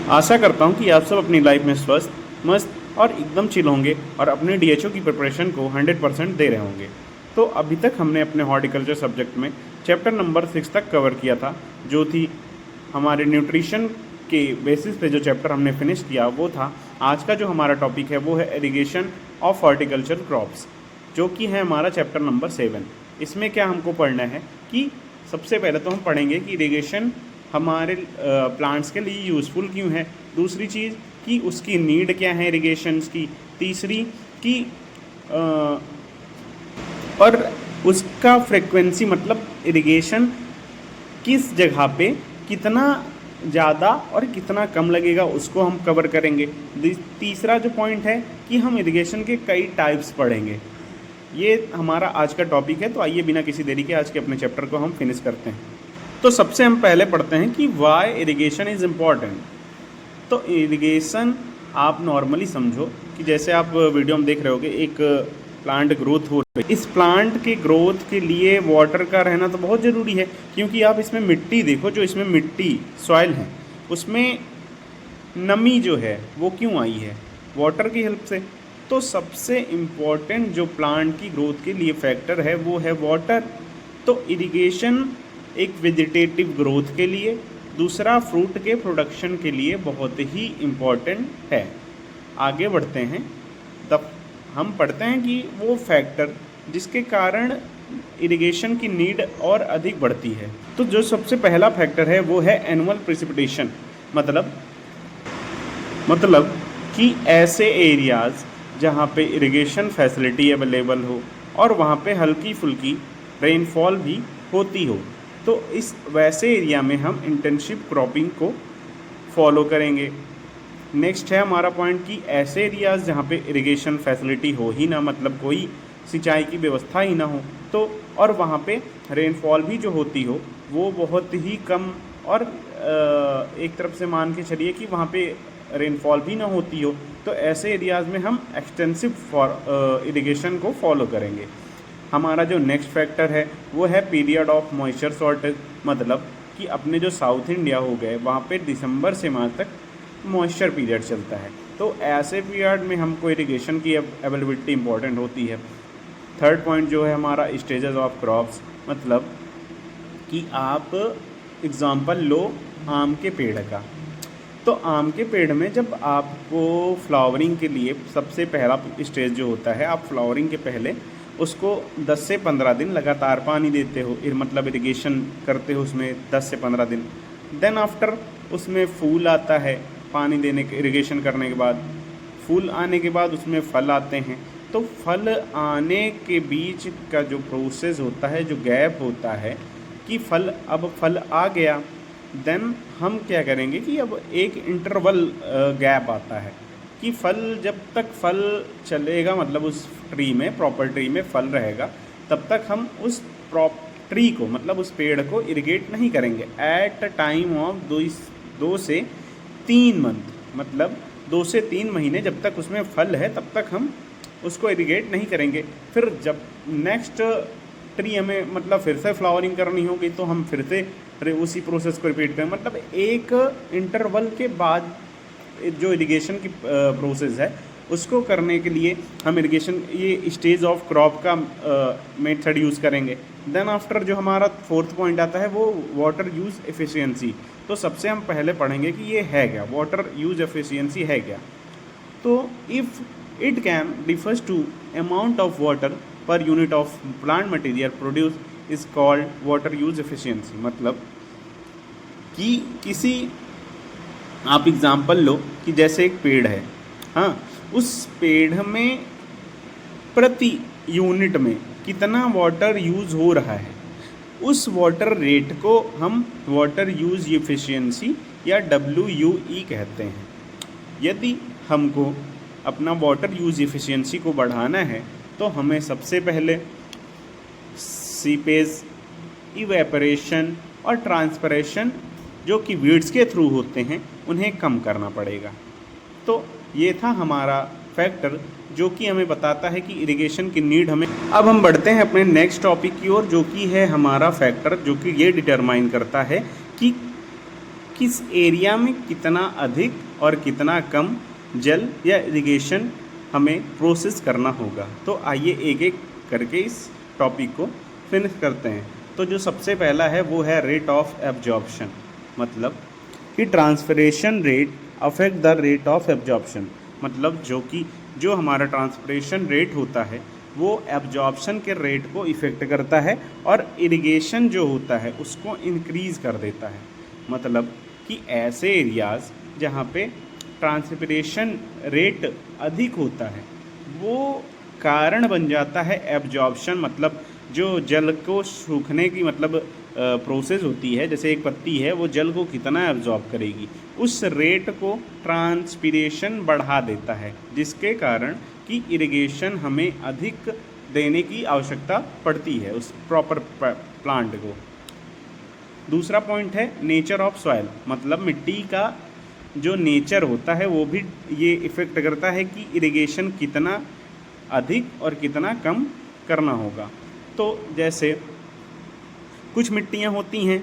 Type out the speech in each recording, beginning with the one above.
आशा करता हूँ कि आप सब अपनी लाइफ में स्वस्थ, मस्त और एकदम चिल होंगे और अपने डीएचओ की प्रिपरेशन को 100% दे रहे होंगे। तो अभी तक हमने अपने हॉर्टिकल्चर सब्जेक्ट में चैप्टर नंबर 6 तक कवर किया था, जो थी हमारे न्यूट्रिशन के बेसिस पे जो चैप्टर हमने फिनिश किया वो था। आज का जो हमारा टॉपिक है वो है इरिगेशन ऑफ हॉर्टिकल्चर क्रॉप्स, जो कि है हमारा चैप्टर नंबर 7। इसमें क्या हमको पढ़ना है कि सबसे पहले तो हम पढ़ेंगे कि इरिगेशन हमारे प्लांट्स के लिए यूज़फुल क्यों है। दूसरी चीज़ कि उसकी नीड क्या है इरिगेशंस की। तीसरी कि और उसका फ्रिक्वेंसी मतलब इरिगेशन किस जगह पे कितना ज़्यादा और कितना कम लगेगा उसको हम कवर करेंगे। तीसरा जो पॉइंट है कि हम इरिगेशन के कई टाइप्स पढ़ेंगे। ये हमारा आज का टॉपिक है। तो आइए बिना किसी देरी के आज के अपने चैप्टर को हम फिनिश करते हैं। तो सबसे हम पहले पढ़ते हैं कि वाई इरिगेशन इज़ इम्पॉर्टेंट। तो इरिगेशन आप नॉर्मली समझो कि जैसे आप वीडियो में देख रहे होगे, एक प्लांट ग्रोथ हो रही है। इस प्लांट के ग्रोथ के लिए वाटर का रहना तो बहुत ज़रूरी है, क्योंकि आप इसमें मिट्टी देखो, जो इसमें मिट्टी सॉइल है उसमें नमी जो है वो क्यों आई है? वाटर की हेल्प से। तो सबसे इम्पॉर्टेंट जो प्लांट की ग्रोथ के लिए फैक्टर है वो है वाटर। तो इरिगेशन एक वेजिटेटिव ग्रोथ के लिए, दूसरा फ्रूट के प्रोडक्शन के लिए बहुत ही इम्पॉर्टेंट है। आगे बढ़ते हैं तब हम पढ़ते हैं कि वो फैक्टर जिसके कारण इरिगेशन की नीड और अधिक बढ़ती है। तो जो सबसे पहला फैक्टर है वो है एनुअल प्रेसिपिटेशन। मतलब कि ऐसे एरियाज़ जहाँ पे इरिगेशन फैसिलिटी अवेलेबल हो और वहाँ पे हल्की फुल्की रेनफॉल भी होती हो, तो इस वैसे एरिया में हम इंटेंसिव क्रॉपिंग को फॉलो करेंगे। नेक्स्ट है हमारा पॉइंट कि ऐसे एरियाज़ जहाँ पे इरिगेशन फैसिलिटी हो ही ना, मतलब कोई सिंचाई की व्यवस्था ही ना हो, तो और वहाँ पे रेनफॉल भी जो होती हो वो बहुत ही कम, और एक तरफ से मान के चलिए कि वहाँ पे रेनफॉल भी ना होती हो, तो ऐसे एरियाज़ में हम एक्सटेंसिव इरिगेशन को फॉलो करेंगे। हमारा जो नेक्स्ट फैक्टर है वो है पीरियड ऑफ मॉइस्चर शॉर्टेज। मतलब कि अपने जो साउथ इंडिया हो गए वहाँ पे दिसंबर से मार्च तक मॉइस्चर पीरियड चलता है, तो ऐसे पीरियड में हमको इरिगेशन की अवेलेबिलिटी इंपॉर्टेंट होती है। थर्ड पॉइंट जो है हमारा स्टेजेस ऑफ क्रॉप्स। मतलब कि आप एग्ज़ाम्पल लो आम के पेड़ का। तो आम के पेड़ में जब आपको फ्लावरिंग के लिए सबसे पहला स्टेज जो होता है, आप फ्लावरिंग के पहले उसको 10 से 15 दिन लगातार पानी देते हो, मतलब इरिगेशन करते हो उसमें 10 से 15 दिन। देन आफ्टर उसमें फूल आता है, पानी देने के इरिगेशन करने के बाद फूल आने के बाद उसमें फल आते हैं। तो फल आने के बीच का जो प्रोसेस होता है, जो गैप होता है कि अब फल आ गया, देन हम क्या करेंगे कि अब एक इंटरवल गैप आता है कि जब तक फल चलेगा, मतलब उस ट्री में, प्रॉपर ट्री में फल रहेगा, तब तक हम उस ट्री को, मतलब उस पेड़ को इरिगेट नहीं करेंगे एट अ टाइम ऑफ 2 से 3 मंथ। मतलब 2 से 3 महीने जब तक उसमें फल है तब तक हम उसको इरिगेट नहीं करेंगे। फिर जब नेक्स्ट ट्री हमें मतलब फिर से फ्लावरिंग करनी होगी तो हम फिर से उसी प्रोसेस को रिपीट करें। मतलब एक इंटरवल के बाद जो इरिगेशन की प्रोसेस है उसको करने के लिए हम इरिगेशन ये स्टेज ऑफ क्रॉप का मेथड यूज़ करेंगे। देन आफ्टर जो हमारा फोर्थ पॉइंट आता है वो वाटर यूज़ एफिशिएंसी। तो सबसे हम पहले पढ़ेंगे कि ये है क्या, वाटर यूज़ एफिशिएंसी है क्या। तो if it can refers to amount of water per unit of plant material produce is called water use efficiency. मतलब कि किसी, आप एग्ज़ाम्पल लो कि जैसे एक पेड़ है, हाँ, उस पेड़ में प्रति यूनिट में कितना वाटर यूज़ हो रहा है, उस वाटर रेट को हम वाटर यूज़ एफिशिएंसी या WUE कहते हैं। यदि हमको अपना वाटर यूज़ एफिशिएंसी को बढ़ाना है तो हमें सबसे पहले सीपेज, इवेपोरेशन और ट्रांसपरेशन जो कि वीड्स के थ्रू होते हैं उन्हें कम करना पड़ेगा। तो ये था हमारा फैक्टर जो कि हमें बताता है कि इरिगेशन की नीड हमें। अब हम बढ़ते हैं अपने नेक्स्ट टॉपिक की ओर, जो कि है हमारा फैक्टर जो कि ये डिटरमाइन करता है कि किस एरिया में कितना अधिक और कितना कम जल या इरिगेशन हमें प्रोसेस करना होगा। तो आइए एक एक करके इस टॉपिक को फिनिश करते हैं। तो जो सबसे पहला है वो है रेट ऑफ एब्जॉर्प्शन, मतलब कि transpiration rate affect the rate of absorption, मतलब जो हमारा ट्रांसपिरेशन रेट होता है वो एब्जॉर्प्शन के रेट को इफ़ेक्ट करता है और इरिगेशन जो होता है उसको इंक्रीज़ कर देता है। मतलब कि ऐसे एरियाज़ जहाँ पे ट्रांसपिरेशन रेट अधिक होता है वो कारण बन जाता है एब्जॉर्प्शन, मतलब जो जल को सूखने की मतलब प्रोसेस होती है, जैसे एक पत्ती है वो जल को कितना एब्जॉर्ब करेगी उस रेट को ट्रांसपिरेशन बढ़ा देता है, जिसके कारण कि इरिगेशन हमें अधिक देने की आवश्यकता पड़ती है उस प्रॉपर प्लांट को। दूसरा पॉइंट है नेचर ऑफ सॉइल, मतलब मिट्टी का जो नेचर होता है वो भी ये इफ़ेक्ट करता है कि इरिगेशन कितना अधिक और कितना कम करना होगा। तो जैसे कुछ मिट्टियाँ होती हैं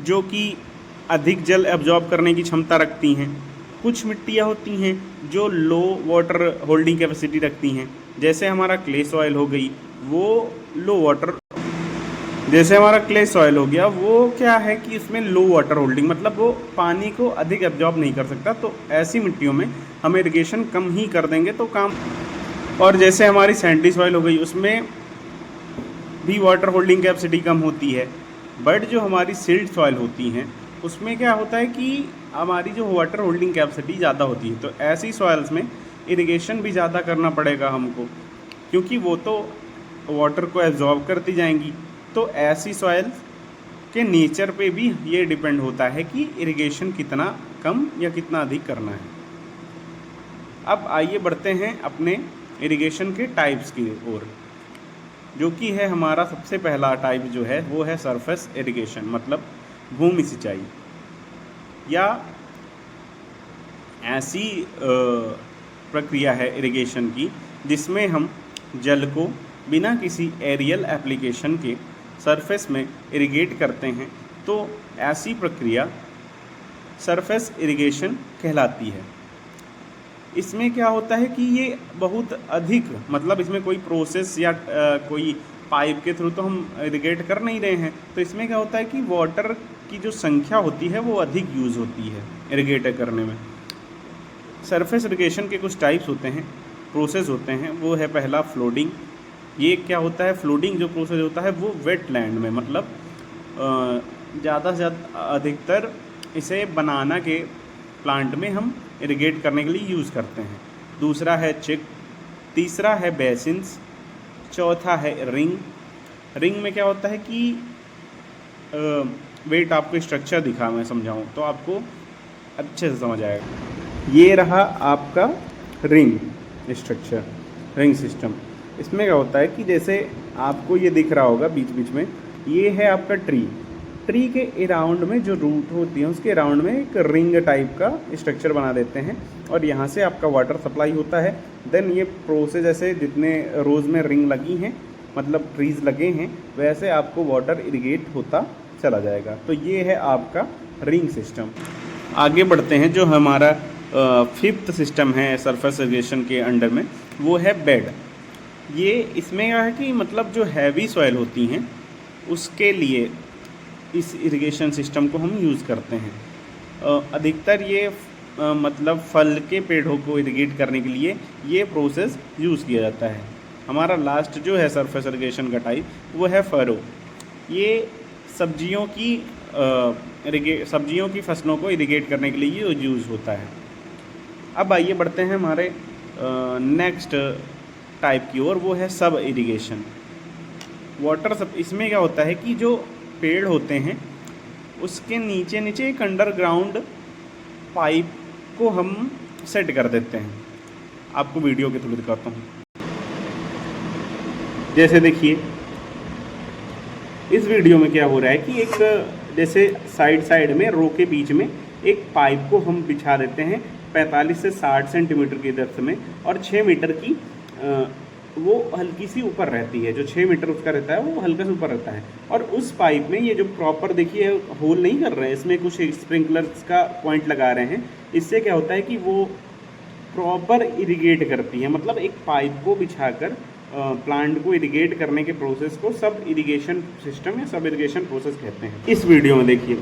जो कि अधिक जल एब्जॉर्ब करने की क्षमता रखती हैं, कुछ मिट्टियाँ होती हैं जो लो वाटर होल्डिंग कैपेसिटी रखती हैं, जैसे हमारा क्ले सॉइल हो गई वो लो वाटर, जैसे हमारा क्ले सॉइल हो गया वो क्या है कि इसमें लो वाटर होल्डिंग, मतलब वो पानी को अधिक एब्जॉर्ब नहीं कर सकता। तो ऐसी मिट्टियों में हम इरिगेशन कम ही कर देंगे तो काम। और जैसे हमारी सैंडी सॉइल हो गई उसमें भी वाटर होल्डिंग कैपेसिटी कम होती है। बट जो हमारी सिल्ट सॉइल होती हैं उसमें क्या होता है कि हमारी जो वाटर होल्डिंग कैपेसिटी ज़्यादा होती है। तो ऐसी सॉइल्स में इरिगेशन भी ज़्यादा करना पड़ेगा हमको, क्योंकि वो तो वाटर को एब्जॉर्ब करती जाएंगी। तो ऐसी सॉइल्स के नेचर पे भी ये डिपेंड होता है कि इरिगेशन कितना कम या कितना अधिक करना है। अब आइए बढ़ते हैं अपने इरिगेशन के टाइप्स की ओर, जो कि है हमारा सबसे पहला टाइप जो है वो है सरफेस इरिगेशन, मतलब भूमि सिंचाई, या ऐसी प्रक्रिया है इरिगेशन की जिसमें हम जल को बिना किसी एरियल एप्लीकेशन के सरफेस में इरिगेट करते हैं। तो ऐसी प्रक्रिया सरफेस इरिगेशन कहलाती है। इसमें क्या होता है कि ये बहुत अधिक, मतलब इसमें कोई प्रोसेस या कोई पाइप के थ्रू तो हम इरिगेट कर नहीं रहे हैं। तो इसमें क्या होता है कि वाटर की जो संख्या होती है वो अधिक यूज़ होती है इरिगेट करने में। सरफेस इरिगेशन के कुछ टाइप्स होते हैं, प्रोसेस होते हैं। वो है पहला फ्लोडिंग। ये क्या होता है, फ्लोडिंग जो प्रोसेस होता है वो वेट लैंड में, मतलब ज़्यादा से ज़्यादा अधिकतर इसे बनाना के प्लांट में हम इरिगेट करने के लिए यूज़ करते हैं। दूसरा है चिक, तीसरा है बेसिन्स, चौथा है रिंग। रिंग में क्या होता है कि वेट आपको स्ट्रक्चर दिखा मैं समझाऊं तो आपको अच्छे से समझ आएगा। ये रहा आपका रिंग स्ट्रक्चर, रिंग सिस्टम। इसमें क्या होता है कि जैसे आपको ये दिख रहा होगा बीच बीच में, ये है आपका ट्री के अराउंड में जो रूट होती है उसके अराउंड में एक रिंग टाइप का स्ट्रक्चर बना देते हैं और यहाँ से आपका वाटर सप्लाई होता है। देन ये प्रोसेस जैसे जितने रोज़ में रिंग लगी हैं, मतलब ट्रीज़ लगे हैं, वैसे आपको वाटर इरिगेट होता चला जाएगा। तो ये है आपका रिंग सिस्टम। आगे बढ़ते हैं, जो हमारा फिफ्थ सिस्टम है सरफेस इरिगेशन के अंडर में, वो है बेड। ये इसमें क्या है कि मतलब जो हैवी सॉइल होती हैं उसके लिए इस इरिगेशन सिस्टम को हम यूज़ करते हैं। अधिकतर ये मतलब फल के पेड़ों को इरिगेट करने के लिए ये प्रोसेस यूज़ किया जाता है। हमारा लास्ट जो है सरफेस इरिगेशन का टाइप वो है फरो। ये सब्जियों की फसलों को इरिगेट करने के लिए ये यूज़ होता है। अब आइए बढ़ते हैं हमारे नेक्स्ट टाइप की ओर, वो है सब इरिगेशन वाटर सब। इसमें क्या होता है कि जो पेड़ होते हैं उसके नीचे नीचे एक अंडरग्राउंड पाइप को हम सेट कर देते हैं। आपको वीडियो के थ्रू दिखाता हूँ। जैसे देखिए इस वीडियो में क्या हो रहा है कि एक जैसे साइड में रो के बीच में एक पाइप को हम बिछा देते हैं 45 से 60 सेंटीमीटर की डेप्थ में और 6 मीटर की वो हल्की सी ऊपर रहती है, जो 6 मीटर उसका रहता है वो हल्का सा ऊपर रहता है। और उस पाइप में ये जो प्रॉपर देखिए होल नहीं कर रहे हैं, इसमें कुछ स्प्रिंकलर्स का पॉइंट लगा रहे हैं। इससे क्या होता है कि वो प्रॉपर इरिगेट करती है, मतलब एक पाइप को बिछाकर प्लांट को इरिगेट करने के प्रोसेस को सब इरिगेशन सिस्टम या सब इरिगेशन प्रोसेस कहते हैं। इस वीडियो में देखिए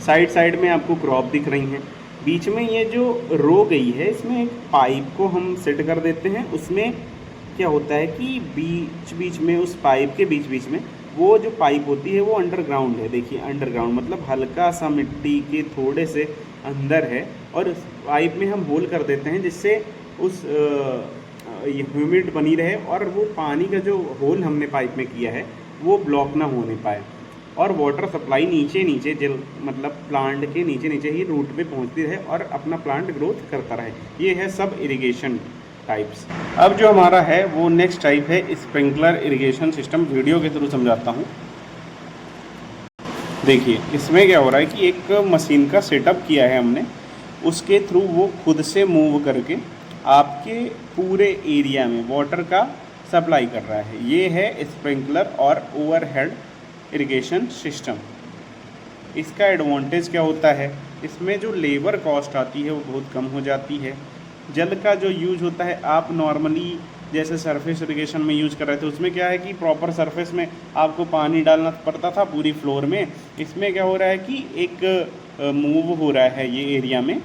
साइड साइड में आपको क्रॉप दिख रही हैं, बीच में ये जो रो गई है इसमें एक पाइप को हम सेट कर देते हैं। उसमें क्या होता है कि बीच बीच में, उस पाइप के बीच बीच में वो जो पाइप होती है वो अंडरग्राउंड है। देखिए अंडरग्राउंड मतलब हल्का सा मिट्टी के थोड़े से अंदर है, और उस पाइप में हम होल कर देते हैं जिससे उस ह्यूमिड बनी रहे और वो पानी का जो होल हमने पाइप में किया है वो ब्लॉक ना होने पाए, और वाटर सप्लाई नीचे नीचे जल मतलब प्लांट के नीचे नीचे ही रूट पे पहुंचती रहे और अपना प्लांट ग्रोथ करता रहे। ये है सब इरिगेशन टाइप्स। अब जो हमारा है वो नेक्स्ट टाइप है स्प्रिंकलर इरिगेशन सिस्टम। वीडियो के थ्रू समझाता हूँ। देखिए इसमें क्या हो रहा है कि एक मशीन का सेटअप किया है हमने, उसके थ्रू वो खुद से मूव करके आपके पूरे एरिया में वाटर का सप्लाई कर रहा है। ये है स्प्रिंकलर और ओवरहेड इरिगेशन सिस्टम। इसका एडवांटेज क्या होता है, इसमें जो लेबर कॉस्ट आती है वो बहुत कम हो जाती है। जल का जो यूज होता है, आप नॉर्मली जैसे सरफेस इरिगेशन में यूज़ कर रहे थे उसमें क्या है कि प्रॉपर सरफेस में आपको पानी डालना पड़ता था पूरी फ्लोर में। इसमें क्या हो रहा है कि एक मूव हो रहा है ये एरिया में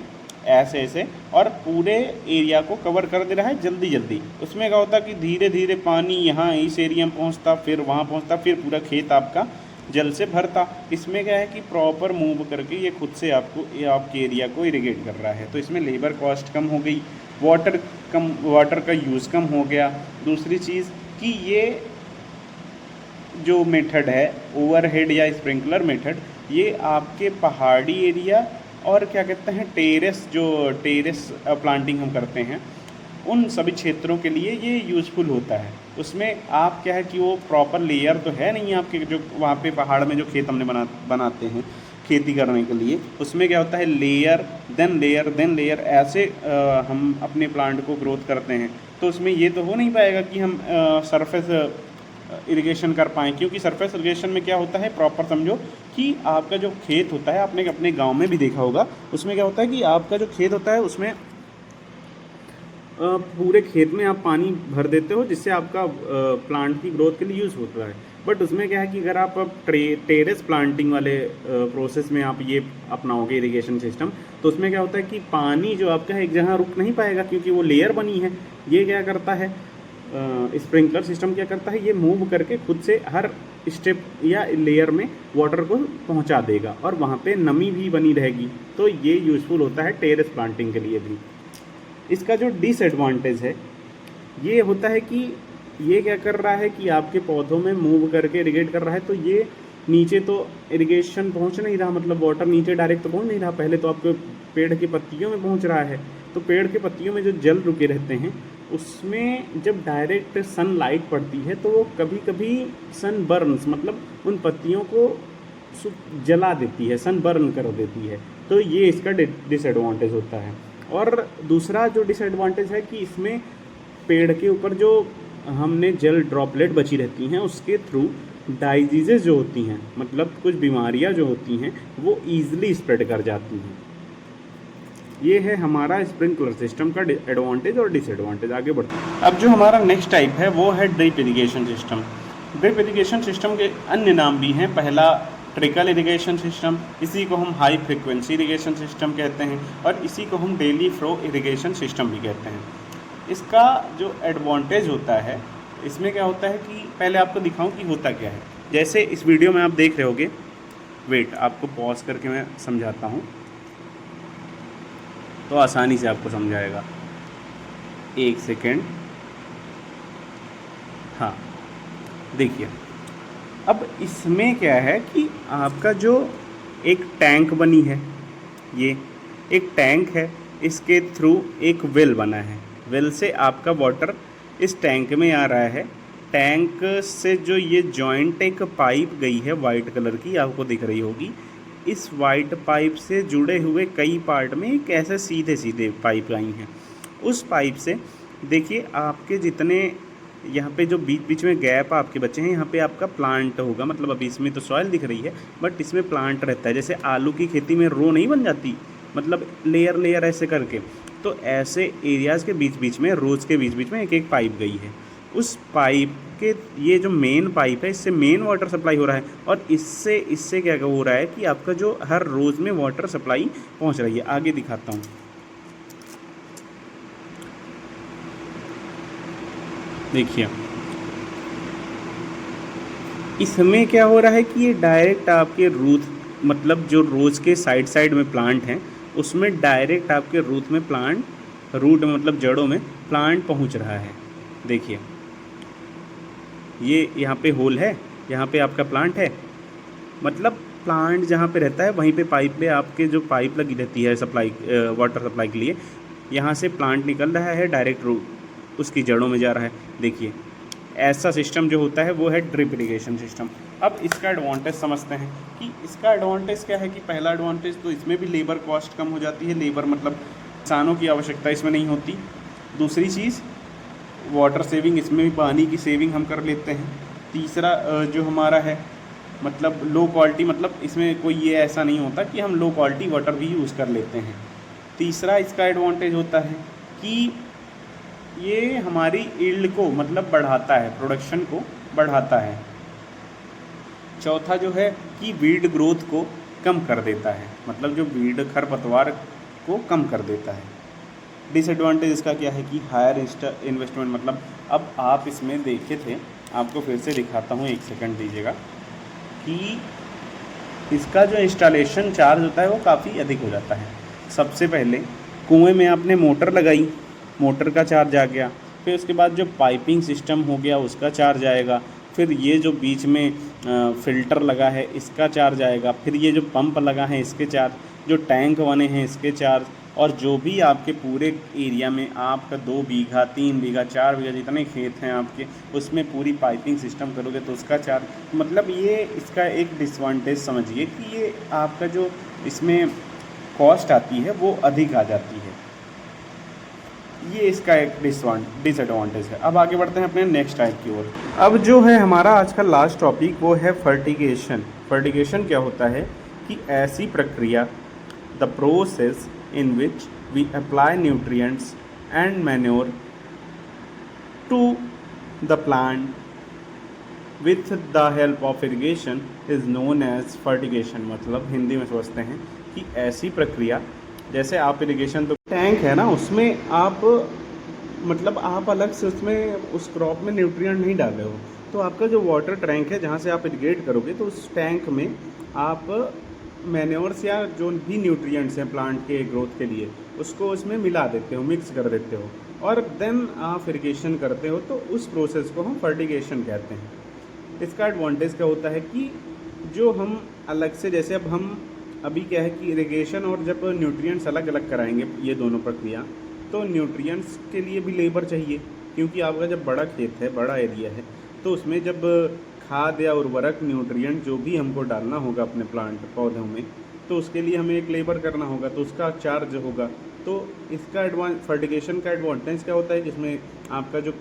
ऐसे ऐसे, और पूरे एरिया को कवर कर दे रहा है जल्दी जल्दी। उसमें क्या होता है कि धीरे धीरे पानी यहाँ इस एरिया में पहुँचता, फिर वहाँ पहुँचता, फिर पूरा खेत आपका जल से भरता। इसमें क्या है कि प्रॉपर मूव करके ये खुद से आपके एरिया को इरिगेट कर रहा है। तो इसमें लेबर कॉस्ट कम हो गई, वाटर का यूज़ कम हो गया। दूसरी चीज़ कि ये जो मेथड है ओवरहेड या स्प्रिंकलर मेथड, ये आपके पहाड़ी एरिया और क्या कहते हैं टेरेस प्लांटिंग हम करते हैं उन सभी क्षेत्रों के लिए ये यूज़फुल होता है। उसमें आप क्या है कि वो प्रॉपर लेयर तो है नहीं आपके, जो वहाँ पे पहाड़ में जो खेत हमने बनाते हैं खेती करने के लिए, उसमें क्या होता है layer then layer then layer ऐसे हम अपने प्लांट को ग्रोथ करते हैं। तो उसमें ये तो हो नहीं पाएगा कि हम सरफेस इरिगेशन कर पाएँ, क्योंकि सरफेस इरिगेशन में क्या होता है प्रॉपर समझो कि आपका जो खेत होता है, आपने अपने गांव में भी देखा होगा, उसमें क्या होता है कि आपका जो खेत होता है उसमें पूरे खेत में आप पानी भर देते हो जिससे आपका प्लांट की ग्रोथ के लिए यूज़ होता है। बट उसमें क्या है कि अगर आप टेरेस प्लांटिंग वाले प्रोसेस में आप ये अपनाओगे इरिगेशन सिस्टम, तो उसमें क्या होता है कि पानी जो आपका है एक जगह रुक नहीं पाएगा क्योंकि वो लेयर बनी है। ये क्या करता है स्प्रिंकलर सिस्टम क्या करता है, ये मूव करके खुद से हर स्टेप या लेयर में वाटर को पहुंचा देगा और वहाँ पे नमी भी बनी रहेगी। तो ये यूज़फुल होता है टेरेस प्लांटिंग के लिए भी। इसका जो डिसएडवांटेज है ये होता है कि ये क्या कर रहा है कि आपके पौधों में मूव करके इरिगेट कर रहा है, तो ये नीचे तो इरिगेशन पहुंच नहीं रहा, मतलब वाटर नीचे डायरेक्ट तो पहुंच नहीं रहा, पहले तो आपके पेड़ की पत्तियों में पहुंच रहा है। तो पेड़ के पत्तियों में जो जल रुके रहते हैं उसमें जब डायरेक्ट सन लाइट पड़ती है तो वो कभी कभी सन बर्न्स मतलब उन पत्तियों को जला देती है, सन बर्न कर देती है। तो ये इसका डिसएडवांटेज होता है। और दूसरा जो डिसएडवांटेज है कि इसमें पेड़ के ऊपर जो हमने जल ड्रॉपलेट बची रहती हैं उसके थ्रू डाइजीज़ेस जो होती हैं, मतलब कुछ बीमारियां जो होती हैं वो ईजिली स्प्रेड कर जाती हैं। ये है हमारा स्प्रिंकलर सिस्टम का एडवांटेज और डिसएडवांटेज। आगे बढ़ते हैं। अब जो हमारा नेक्स्ट टाइप है वो है drip irrigation system. Drip irrigation system के अन्य नाम भी हैं। पहला ट्रिकल इरिगेशन सिस्टम, इसी को हम हाई फ्रिक्वेंसी इरिगेशन सिस्टम कहते हैं, और इसी को हम डेली फ्लो इरिगेशन सिस्टम भी कहते हैं। इसका जो एडवांटेज होता है, इसमें क्या होता है कि पहले आपको दिखाऊं कि होता क्या है। जैसे इस वीडियो में आप देख रहे होगे, वेट आपको पॉज करके मैं समझाता हूँ तो आसानी से आपको समझाएगा। 1 सेकेंड। हाँ देखिए, अब इसमें क्या है कि आपका जो एक टैंक बनी है, ये एक टैंक है, इसके थ्रू एक वेल बना है, वेल से आपका वाटर इस टैंक में आ रहा है। टैंक से जो ये जॉइंट एक पाइप गई है वाइट कलर की, आपको दिख रही होगी, इस वाइट पाइप से जुड़े हुए कई पार्ट में एक ऐसे सीधे सीधे पाइप आई हैं। उस पाइप से देखिए आपके जितने यहाँ पे जो बीच बीच में गैप आपके बचे हैं, यहाँ पे आपका प्लांट होगा, मतलब अभी इसमें तो सॉइल दिख रही है बट इसमें प्लांट रहता है। जैसे आलू की खेती में रो नहीं बन जाती, मतलब लेयर लेयर ऐसे करके, तो ऐसे एरियाज़ के बीच बीच में, रोज़ के बीच बीच में एक एक पाइप गई है। उस पाइप के, ये जो मेन पाइप है, इससे मेन वाटर सप्लाई हो रहा है, और इससे इससे क्या हो रहा है कि आपका जो हर रोज़ में वाटर सप्लाई पहुँच रही है। आगे दिखाता हूँ। देखिए इसमें क्या हो रहा है कि ये डायरेक्ट आपके रूट, मतलब जो रोज़ के साइड साइड में प्लांट हैं उसमें डायरेक्ट आपके रूट में प्लांट, रूट मतलब जड़ों में प्लांट पहुंच रहा है। देखिए ये यहाँ पे होल है, यहाँ पे आपका प्लांट है, मतलब प्लांट जहाँ पे रहता है वहीं पे पाइप पे आपके जो पाइप लगी रहती है सप्लाई, वाटर सप्लाई के लिए, यहाँ से प्लांट निकल रहा है, डायरेक्ट रूट उसकी जड़ों में जा रहा है। देखिए ऐसा सिस्टम जो होता है वो है ड्रिप इरिगेशन सिस्टम। अब इसका एडवांटेज समझते हैं कि इसका एडवांटेज क्या है। कि पहला एडवांटेज तो इसमें भी लेबर कॉस्ट कम हो जाती है, लेबर मतलब किसानों की आवश्यकता इसमें नहीं होती। दूसरी चीज़ वाटर सेविंग, इसमें भी पानी की सेविंग हम कर लेते हैं। तीसरा जो हमारा है मतलब लो क्वालिटी, मतलब इसमें कोई ये ऐसा नहीं होता कि हम लो क्वालिटी वाटर भी यूज़ कर लेते हैं। तीसरा इसका एडवांटेज होता है कि ये हमारी ईल्ड को मतलब बढ़ाता है, प्रोडक्शन को बढ़ाता है। चौथा जो है कि वीड ग्रोथ को कम कर देता है, मतलब जो वीड खरपतवार को कम कर देता है। डिसएडवांटेज इसका क्या है कि हायर इन्वेस्टमेंट, मतलब अब आप इसमें देखे थे, आपको फिर से दिखाता हूँ, एक सेकंड दीजिएगा, कि इसका जो इंस्टॉलेशन चार्ज होता है वो काफ़ी अधिक हो जाता है। सबसे पहले कुएं में आपने मोटर लगाई, मोटर का चार्ज आ गया, फिर उसके बाद जो पाइपिंग सिस्टम हो गया उसका चार्ज आएगा, फिर ये जो बीच में फ़िल्टर लगा है इसका चार्ज आएगा, फिर ये जो पंप लगा है इसके चार्ज, जो टैंक बने हैं इसके चार्ज, और जो भी आपके पूरे एरिया में आपका 2 बीघा 3 बीघा 4 बीघा जितने खेत हैं आपके, उसमें पूरी पाइपिंग सिस्टम करोगे तो उसका चार्ज, मतलब ये इसका एक डिसएडवांटेज समझिए कि ये आपका जो इसमें कॉस्ट आती है वो अधिक आ जाती है। ये इसका एक डिसएडवांटेज है। अब आगे बढ़ते हैं अपने नेक्स्ट टाइप की ओर। अब जो है हमारा आज का लास्ट टॉपिक वो है फर्टिगेशन। फर्टिगेशन क्या होता है कि ऐसी प्रक्रिया, the process in which we apply nutrients and manure to the plant with the help of irrigation is known as fertigation. मतलब हिंदी में समझते हैं कि ऐसी प्रक्रिया, जैसे आप इरिगेशन, तो टैंक है ना, उसमें आप मतलब आप अलग से उसमें उस क्रॉप में न्यूट्रिएंट नहीं डाल रहे हो, तो आपका जो वाटर टैंक है जहाँ से आप इरिगेट करोगे तो उस टैंक में आप मैन्योर्स या जो भी न्यूट्रिएंट्स हैं प्लांट के ग्रोथ के लिए उसको उसमें मिला देते हो, मिक्स कर देते हो, और देन आप इरिगेशन करते हो, तो उस प्रोसेस को हम फर्टिगेशन कहते हैं। इसका एडवांटेज क्या होता है कि जो हम अलग से, जैसे अब हम अभी क्या है कि इरिगेशन और जब न्यूट्रिएंट्स अलग अलग कराएंगे ये दोनों प्रक्रिया, तो न्यूट्रिएंट्स के लिए भी लेबर चाहिए, क्योंकि आपका जब बड़ा खेत है, बड़ा एरिया है, तो उसमें जब खाद या उर्वरक न्यूट्रिएंट जो भी हमको डालना होगा अपने प्लांट पौधों में, तो उसके लिए हमें एक लेबर करना होगा, तो उसका चार्ज होगा। तो इसका फर्टिगेशन का एडवांटेज क्या होता है, जिसमें आपका जो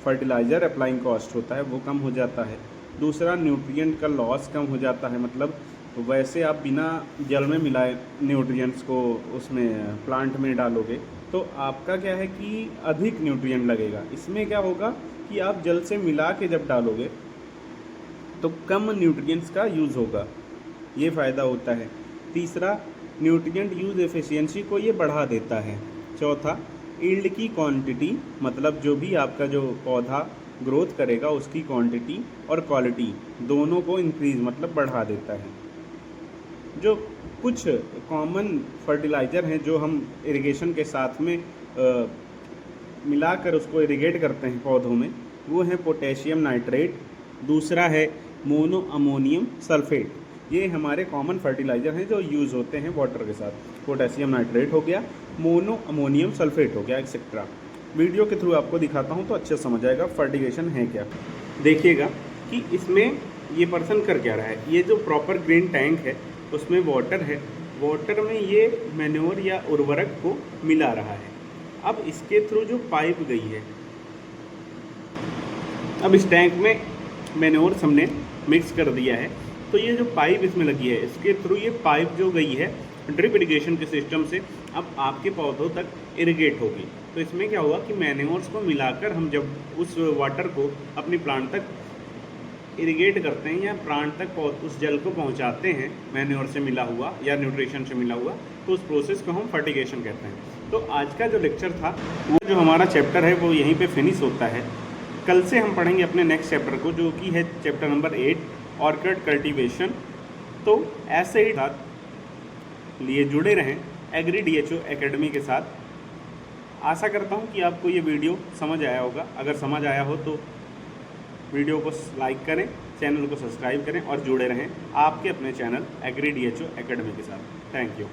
फर्टिलाइज़र अप्लाइंग कॉस्ट होता है वो कम हो जाता है। दूसरा, न्यूट्रिएंट का लॉस कम हो जाता है, मतलब वैसे आप बिना जल में मिलाए न्यूट्रिएंट्स को उसमें प्लांट में डालोगे तो आपका क्या है कि अधिक न्यूट्रिएंट लगेगा। इसमें क्या होगा कि आप जल से मिला के जब डालोगे तो कम न्यूट्रिएंट्स का यूज़ होगा, ये फ़ायदा होता है। तीसरा, न्यूट्रिएंट यूज़ एफिशिएंसी को ये बढ़ा देता है। चौथा, ईल्ड की क्वांटिटी, मतलब जो भी आपका जो पौधा ग्रोथ करेगा उसकी क्वांटिटी और क्वालिटी दोनों को इंक्रीज़ मतलब बढ़ा देता है। जो कुछ कॉमन फर्टिलाइज़र हैं जो हम इरिगेशन के साथ में मिलाकर उसको इरिगेट करते हैं पौधों में, वो है पोटेशियम नाइट्रेट, दूसरा है मोनो अमोनियम सल्फेट। ये हमारे कॉमन फर्टिलाइज़र हैं जो यूज़ होते हैं वाटर के साथ। पोटेशियम नाइट्रेट हो गया, मोनो अमोनियम सल्फेट हो गया, एक्सेट्रा। वीडियो के थ्रू आपको दिखाता हूँ तो अच्छे समझ आएगा फर्टिगेशन है क्या। देखिएगा कि इसमें ये पर्सन कर क्या रहा है। ये जो प्रॉपर ग्रीन टैंक है उसमें वाटर है, वाटर में ये मैन्योर या उर्वरक को मिला रहा है। अब इसके थ्रू जो पाइप गई है, अब इस टैंक में मैन्योर्स हमने मिक्स कर दिया है, तो ये जो पाइप इसमें लगी है, इसके थ्रू ये पाइप जो गई है ड्रिप इरिगेशन के सिस्टम से अब आपके पौधों तक इरिगेट होगी। तो इसमें क्या हुआ कि मैन्योर्स को मिलाकर हम जब उस वाटर को अपनी प्लांट तक इरिगेट करते हैं या प्लांट तक उस जल को पहुंचाते हैं मैन्योर से मिला हुआ या न्यूट्रिशन से मिला हुआ, तो उस प्रोसेस को हम फर्टिगेशन कहते हैं। तो आज का जो लेक्चर था वो जो हमारा चैप्टर है वो यहीं पे फिनिश होता है। कल से हम पढ़ेंगे अपने नेक्स्ट चैप्टर को, जो कि है चैप्टर नंबर 8 ऑर्किड कल्टीवेशन। तो ऐसे ही साथ लिए जुड़े रहें एग्री DHO एकेडमी के साथ। आशा करता हूँ कि आपको ये वीडियो समझ आया होगा। अगर समझ आया हो तो वीडियो को लाइक करें, चैनल को सब्सक्राइब करें और जुड़े रहें आपके अपने चैनल एग्री DHO एकेडमी के साथ। Thank you.